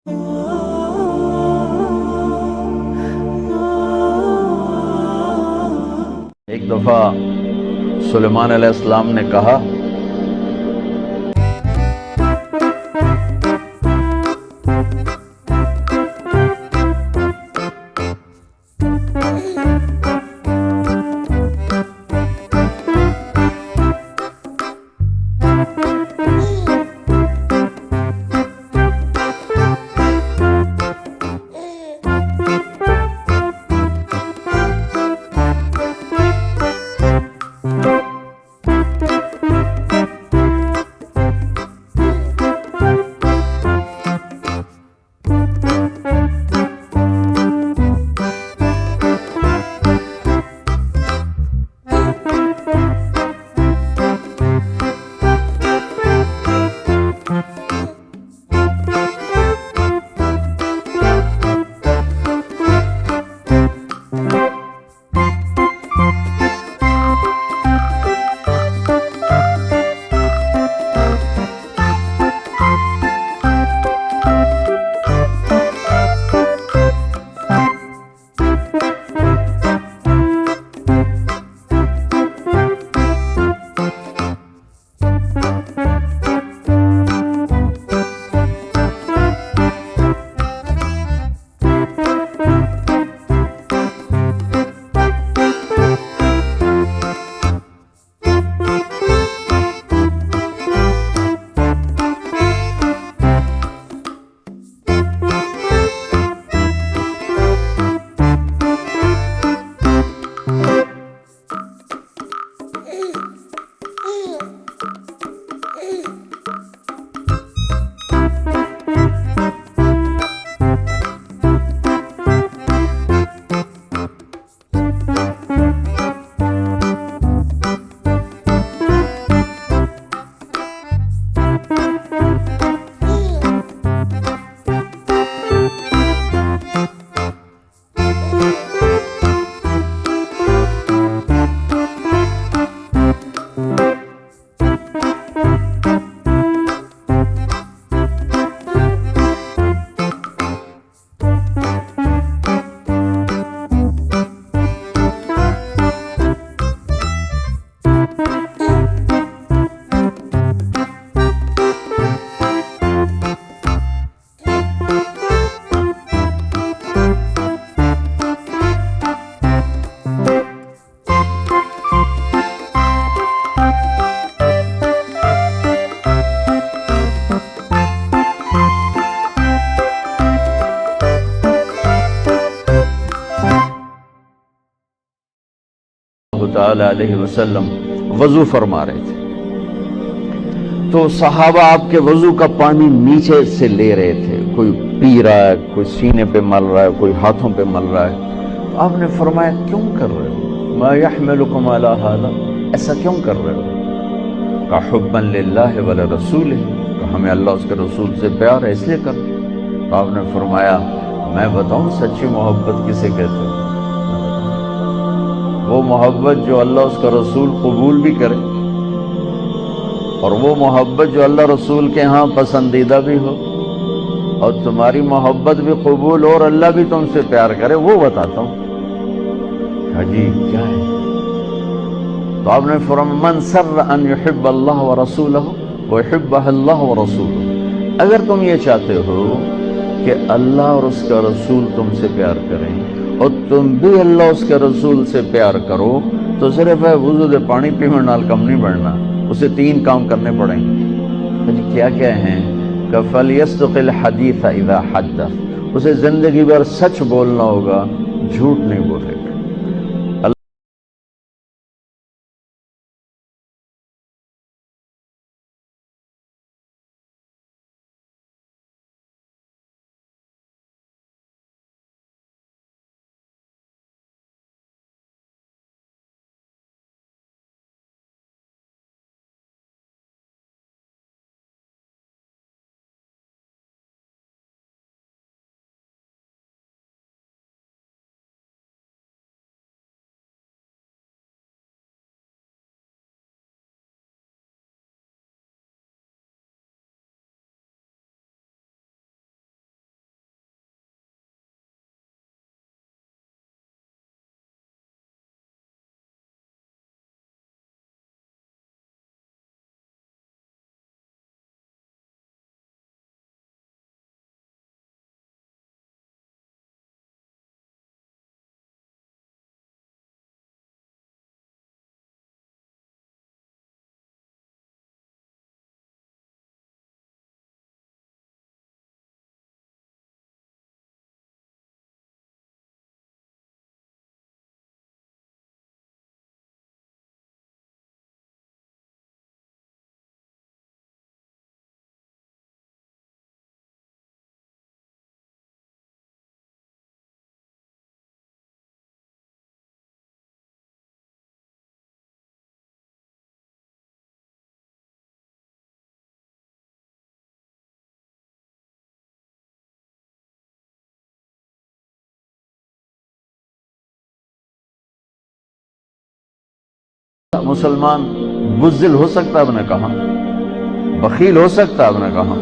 एक दफा सुलेमान अलैहिस्सलाम ने कहा, ताला अलैहि वसल्लम वजू फरमा रहे थे, तो सहाबा आपके वजू का पानी नीचे से ले रहे थे। कोई पी रहा है, कोई सीने पे मल रहा है, कोई हाथों पे मल रहा है। तो आपने फरमाया, क्यों कर रहे हो? मा यहमिलुकुम अला हादा, ऐसा क्यों कर रहे हो? का हुब्बन लिल्लाहि व रसूलिही, तो हमें अल्लाह उसके रसूल से प्यार है इसलिए कर। तो आपने फरमाया, मैं बताऊं सच्ची मोहब्बत किसे कहते हैं? वो मोहब्बत जो अल्लाह उसका रसूल कबूल भी करे, और वो मोहब्बत जो अल्लाह रसूल के यहाँ पसंदीदा भी हो, और तुम्हारी मोहब्बत भी कबूल हो और अल्लाह भी तुमसे प्यार करे, वो बताता हूँ। अजीब क्या है? तो आपने फरमाया, मन सर्रा अन युहिब्ब अल्लाह व रसूलहु व युहिब्बहु अल्लाह व रसूलहु। अगर तुम ये चाहते हो कि अल्लाह और उसका रसूल तुमसे प्यार करें और तुम भी अल्लाह उसके रसूल से प्यार करो, तो सिर्फ वुज़ू दे पानी पीने नाल कम नहीं बढ़ना, उसे 3 काम करने पड़ेंगे। तो क्या क्या हैं? कफल यस्तक़िल हदीस इज़ा हद्दस, उसे जिंदगी भर सच बोलना होगा, झूठ नहीं बोलेगा। मुसलमान बुज़दिल हो सकता, आपने कहा बखील हो सकता, आपने कहा